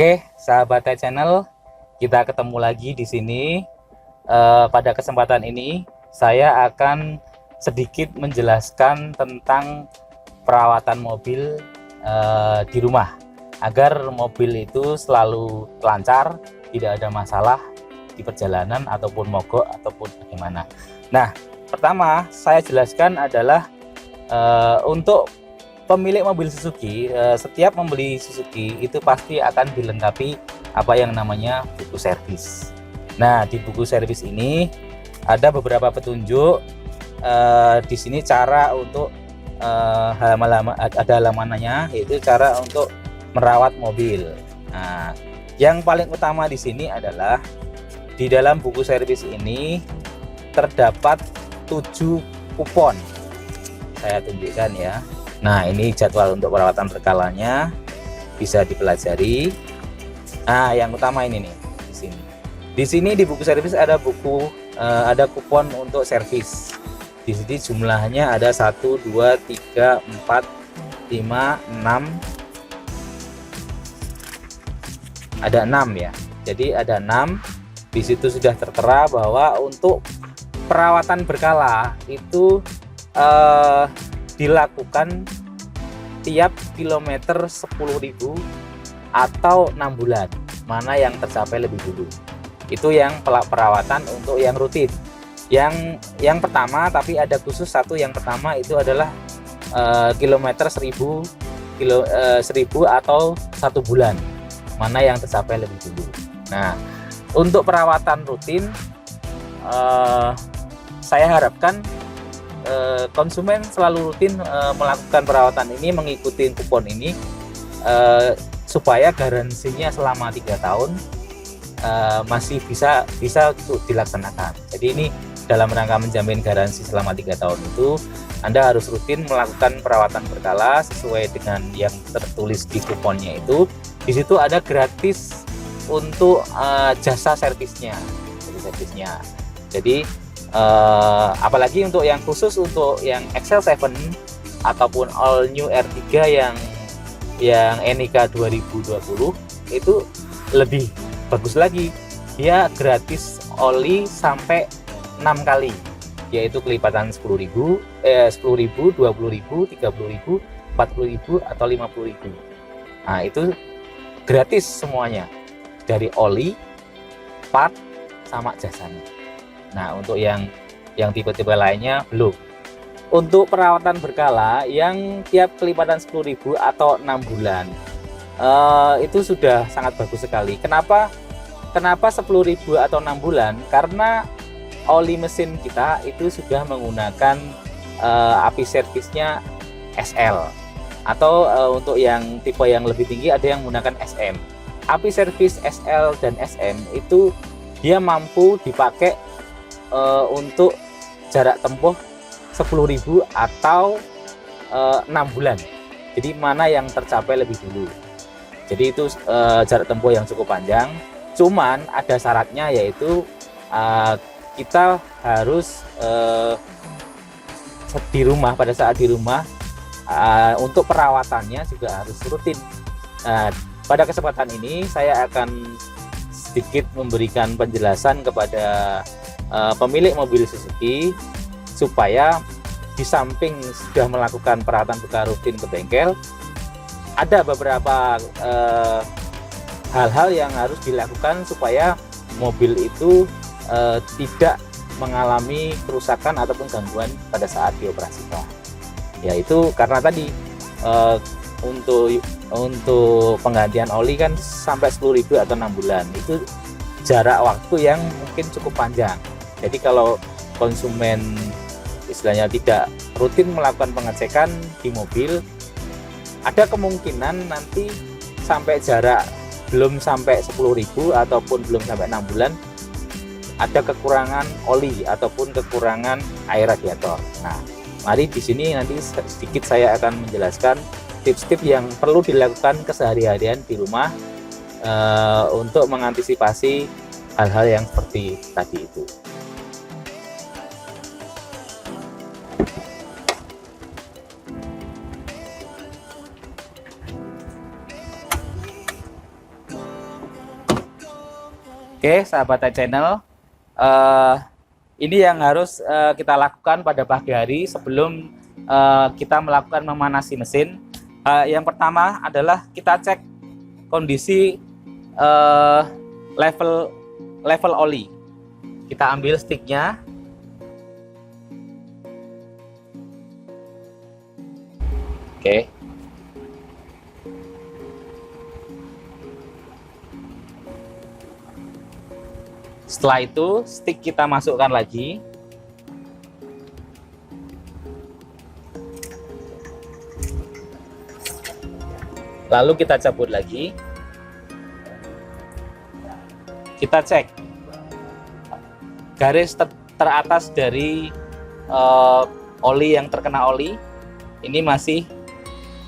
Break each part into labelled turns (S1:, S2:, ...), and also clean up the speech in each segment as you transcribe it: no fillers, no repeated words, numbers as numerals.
S1: Oke, sahabat channel, kita ketemu lagi di sini. Pada kesempatan ini, saya akan sedikit menjelaskan tentang perawatan mobil di rumah, agar mobil itu selalu lancar, tidak ada masalah di perjalanan ataupun mogok ataupun bagaimana. Nah, pertama saya jelaskan adalah untuk pemilik mobil Suzuki, setiap membeli Suzuki itu pasti akan dilengkapi apa yang namanya buku servis. Nah, di buku servis ini ada beberapa petunjuk. Di sini cara untuk ada halamannya, yaitu cara untuk merawat mobil. Nah, yang paling utama di sini adalah di dalam buku servis ini terdapat 7 kupon. Saya tunjukkan ya. Nah, ini jadwal untuk perawatan berkalanya, bisa dipelajari. Nah, yang utama ini nih di sini. Di sini di buku servis ada ada kupon untuk servis. Di sini jumlahnya ada 1 2 3 4 5 6. Ada 6 ya. Jadi ada 6. Di situ sudah tertera bahwa untuk perawatan berkala itu dilakukan tiap kilometer 10.000 atau 6 bulan, mana yang tercapai lebih dulu. Itu yang perawatan untuk yang rutin. Yang pertama, tapi ada khusus satu, yang pertama itu adalah kilometer 1000 atau 1 bulan, mana yang tercapai lebih dulu. Nah, untuk perawatan rutin, saya harapkan konsumen selalu rutin melakukan perawatan ini, mengikuti kupon ini, supaya garansinya selama 3 tahun masih bisa untuk dilaksanakan. Jadi ini dalam rangka menjamin garansi selama 3 tahun itu, Anda harus rutin melakukan perawatan berkala sesuai dengan yang tertulis di kuponnya itu. Di situ ada gratis untuk jasa servisnya. Jadi apalagi untuk yang khusus untuk yang XL7 ataupun All New R3 yang NIK 2020 itu lebih bagus lagi. Dia gratis oli sampai 6 kali, yaitu kelipatan 10.000, 20.000, 30.000, 40.000 atau 50.000. Nah, itu gratis semuanya, dari oli, part, sama jasanya. Nah, untuk yang tipe-tipe lainnya belum. Untuk perawatan berkala yang tiap kelipatan 10.000 atau 6 bulan, itu sudah sangat bagus sekali. Kenapa 10.000 atau 6 bulan? Karena oli mesin kita itu sudah menggunakan api servisnya SL, atau untuk yang tipe yang lebih tinggi ada yang menggunakan SM. Api servis SL dan SM itu dia mampu dipakai untuk jarak tempuh 10.000 atau 6 bulan. Jadi mana yang tercapai lebih dulu. Jadi itu jarak tempuh yang cukup panjang. Cuman ada syaratnya, yaitu kita harus di rumah, pada saat di rumah, untuk perawatannya juga harus rutin. Pada kesempatan ini saya akan sedikit memberikan penjelasan kepada pemilik mobil Suzuki, supaya di samping sudah melakukan perawatan berkala rutin ke bengkel, ada beberapa hal-hal yang harus dilakukan supaya mobil itu tidak mengalami kerusakan ataupun gangguan pada saat dioperasikan. Yaitu karena tadi untuk penggantian oli kan sampai 10.000 atau 6 bulan, itu jarak waktu yang mungkin cukup panjang. Jadi kalau konsumen istilahnya tidak rutin melakukan pengecekan di mobil, ada kemungkinan nanti sampai jarak belum sampai 10.000 ataupun belum sampai 6 bulan ada kekurangan oli ataupun kekurangan air radiator. Nah, mari di sini nanti sedikit saya akan menjelaskan tips-tips yang perlu dilakukan keseharian di rumah untuk mengantisipasi hal-hal yang seperti tadi itu. Oke, sahabat channel, eh, ini yang harus kita lakukan pada pagi hari sebelum kita melakukan memanasi mesin. Yang pertama adalah kita cek kondisi level oli. Kita ambil sticknya. Oke. Setelah itu stick kita masukkan lagi. Lalu kita cabut lagi. Kita cek garis teratas dari oli yang terkena oli ini masih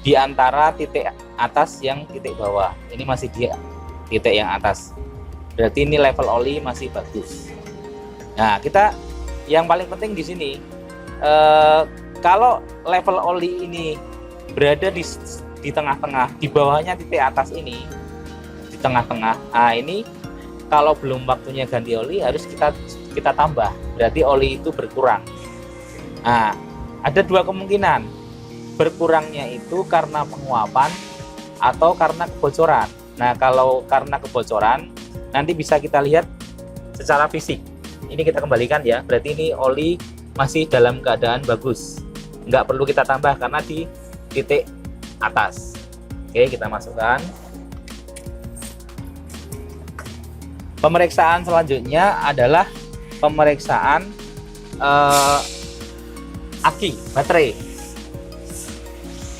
S1: di antara titik atas yang titik bawah. Ini masih di titik yang atas. Berarti ini level oli masih bagus. Nah, kita yang paling penting di sini kalau level oli ini berada di tengah-tengah, di bawahnya titik atas ini, di tengah-tengah. Nah, ini kalau belum waktunya ganti oli harus kita tambah. Berarti oli itu berkurang. Nah, ada dua kemungkinan. Berkurangnya itu karena penguapan atau karena kebocoran. Nah, kalau karena kebocoran nanti bisa kita lihat secara fisik. Ini kita kembalikan ya. Berarti ini oli masih dalam keadaan bagus. Nggak perlu kita tambah karena di titik atas. Oke, kita masukkan. Pemeriksaan selanjutnya adalah pemeriksaan aki baterai.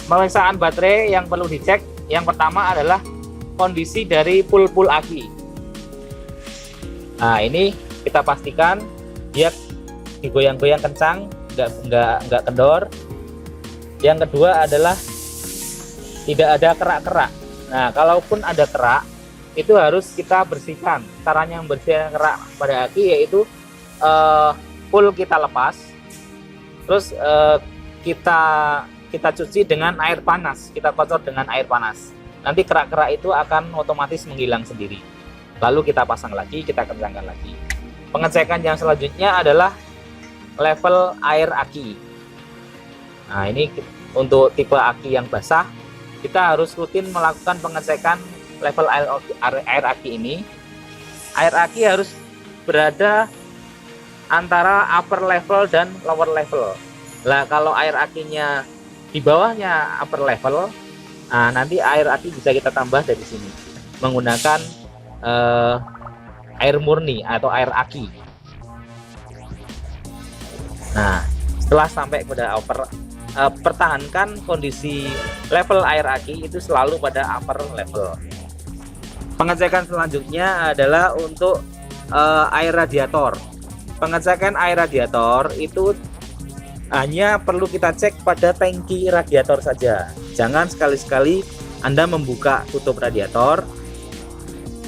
S1: Pemeriksaan baterai yang perlu dicek yang pertama adalah kondisi dari pul aki. Nah, ini kita pastikan dia digoyang-goyang kencang, nggak kendor. Yang kedua adalah tidak ada kerak-kerak. Nah, kalaupun ada kerak, itu harus kita bersihkan. Caranya membersihkan kerak pada aki yaitu pul kita lepas, terus kita cuci dengan air panas, kita kocor dengan air panas. Nanti kerak-kerak itu akan otomatis menghilang sendiri. Lalu kita pasang lagi, kita kencangkan lagi. Pengecekan yang selanjutnya adalah level air aki. Nah, ini untuk tipe aki yang basah, kita harus rutin melakukan pengecekan level air aki ini. Air aki harus berada antara upper level dan lower level. Nah, kalau air akinya di bawahnya upper level, nah nanti air aki bisa kita tambah dari sini menggunakan air murni atau air aki. Nah, setelah sampai pada upper, pertahankan kondisi level air aki itu selalu pada upper level. Pengecekan selanjutnya adalah untuk air radiator. Pengecekan air radiator itu hanya perlu kita cek pada tangki radiator saja. Jangan sekali-sekali Anda membuka tutup radiator.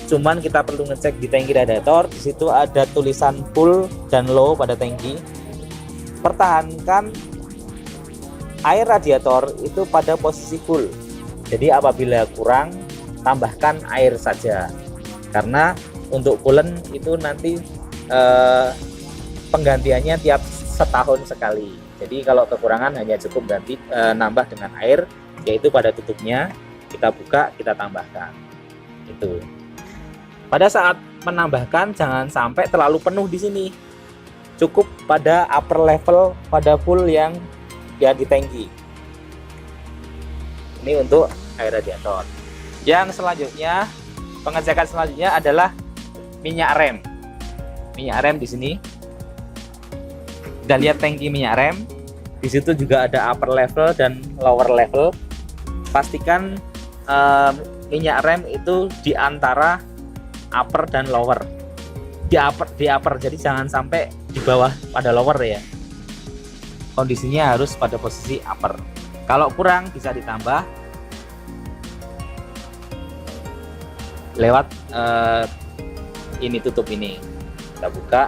S1: Cuman kita perlu ngecek di tangki radiator. Di situ ada tulisan full dan low pada tangki. Pertahankan air radiator itu pada posisi full. Jadi apabila kurang, tambahkan air saja. Karena untuk coolant itu nanti penggantiannya tiap setahun sekali. Jadi kalau kekurangan hanya cukup ganti nambah dengan air, yaitu pada tutupnya kita buka, kita tambahkan. Itu. Pada saat menambahkan jangan sampai terlalu penuh di sini. Cukup pada upper level, pada full yang dia di tangki. Ini untuk air radiator. Yang selanjutnya, pengecekan selanjutnya adalah minyak rem. Minyak rem di sini. Kita lihat tangki minyak rem. Di situ juga ada upper level dan lower level. Pastikan minyak rem itu di antara upper dan lower. Di upper, jadi jangan sampai di bawah pada lower ya. Kondisinya harus pada posisi upper. Kalau kurang bisa ditambah lewat ini tutup ini. Kita buka,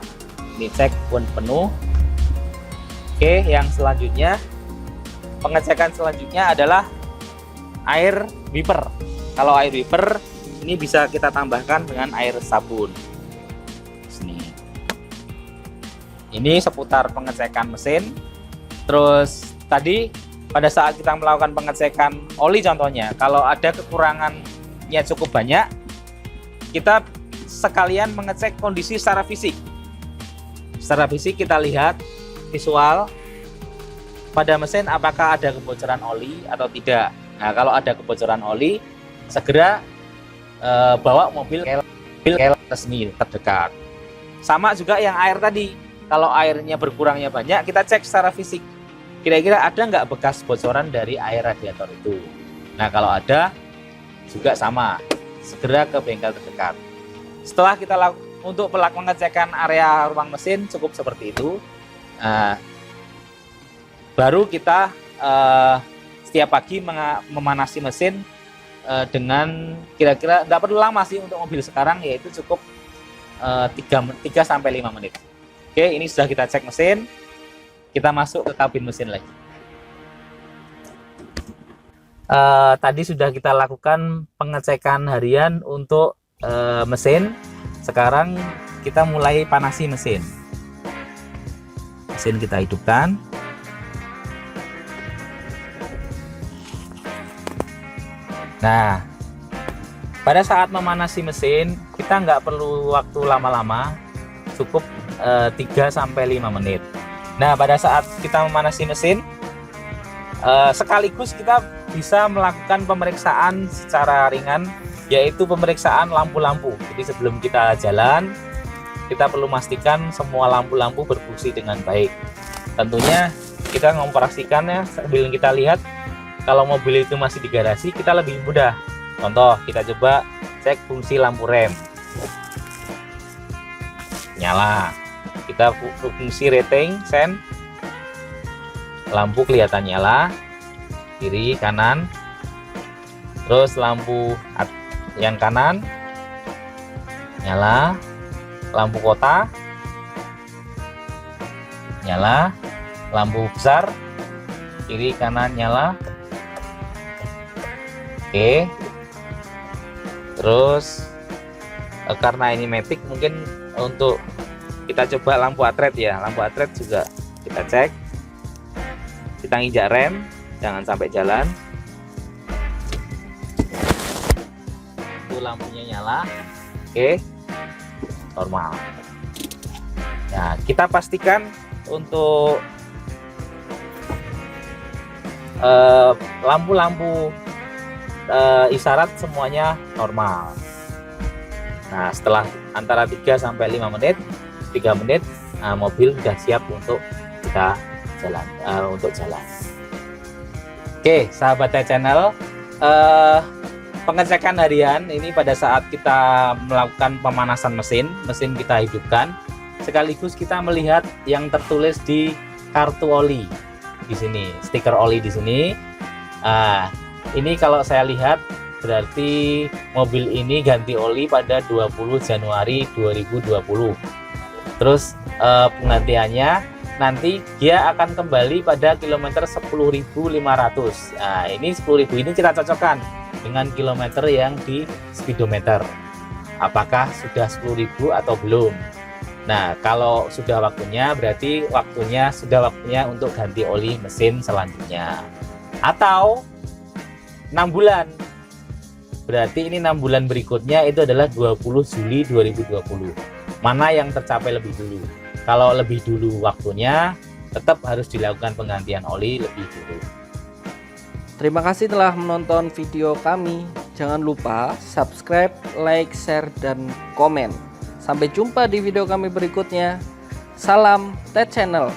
S1: ini cek pun penuh. Oke, yang selanjutnya, pengecekan selanjutnya adalah air wiper. Kalau air wiper ini bisa kita tambahkan dengan air sabun. Ini seputar pengecekan mesin. Terus tadi pada saat kita melakukan pengecekan oli contohnya, kalau ada kekurangannya cukup banyak, kita sekalian mengecek kondisi secara fisik. Secara fisik kita lihat visual pada mesin apakah ada kebocoran oli atau tidak. Nah, kalau ada kebocoran oli, segera bawa mobil ke resmi terdekat. Sama juga yang air tadi, kalau airnya berkurangnya banyak, kita cek secara fisik. Kira-kira ada nggak bekas bocoran dari air radiator itu. Nah, kalau ada, juga sama, segera ke bengkel terdekat. Setelah kita untuk pengecekan area ruang mesin cukup seperti itu, baru kita setiap pagi memanasi mesin dengan kira-kira nggak perlu lama sih untuk mobil sekarang, yaitu cukup 3-5 menit. Oke, ini sudah kita cek mesin, kita masuk ke kabin mesin lagi. Tadi sudah kita lakukan pengecekan harian untuk mesin. Sekarang kita mulai panasi mesin. Mesin kita hidupkan. Nah, pada saat memanasi mesin kita nggak perlu waktu lama-lama, cukup 3-5 menit. Nah, pada saat kita memanasi mesin sekaligus kita bisa melakukan pemeriksaan secara ringan, yaitu pemeriksaan lampu-lampu. Jadi sebelum kita jalan, kita perlu memastikan semua lampu-lampu berfungsi dengan baik. Tentunya kita mengoperasikannya sambil kita lihat. Kalau mobil itu masih di garasi, kita lebih mudah. Contoh, kita coba cek fungsi lampu rem. Nyala. Kita fungsi rating, sen. Lampu kelihatan nyala. Kiri, kanan. Terus lampu yang kanan. Nyala. Lampu kota. Nyala. Lampu besar. Kiri, kanan, nyala. Oke, terus karena ini matic, mungkin untuk kita coba lampu atret ya. Lampu atret juga kita cek, kita injak rem, jangan sampai jalan. Itu lampunya nyala. Oke, normal. Nah, kita pastikan untuk lampu-lampu isyarat semuanya normal. Nah, setelah antara 3-5 menit, 3 menit, mobil sudah siap untuk kita jalan. Oke, sahabat channel, pengecekan harian ini pada saat kita melakukan pemanasan mesin kita hidupkan, sekaligus kita melihat yang tertulis di kartu oli di sini, stiker oli di sini. Ini kalau saya lihat berarti mobil ini ganti oli pada 20 Januari 2020. Terus penggantiannya nanti dia akan kembali pada kilometer 10.500. Nah, ini 10.000 ini kita cocokkan dengan kilometer yang di speedometer. Apakah sudah 10.000 atau belum? Nah, kalau sudah waktunya, berarti sudah waktunya untuk ganti oli mesin selanjutnya. Atau 6 bulan, berarti ini 6 bulan berikutnya itu adalah 20 Juli 2020. Mana yang tercapai lebih dulu? Kalau lebih dulu waktunya, tetap harus dilakukan penggantian oli lebih dulu.
S2: Terima kasih telah menonton video kami. Jangan lupa subscribe, like, share, dan komen. Sampai jumpa di video kami berikutnya. Salam Tech Channel.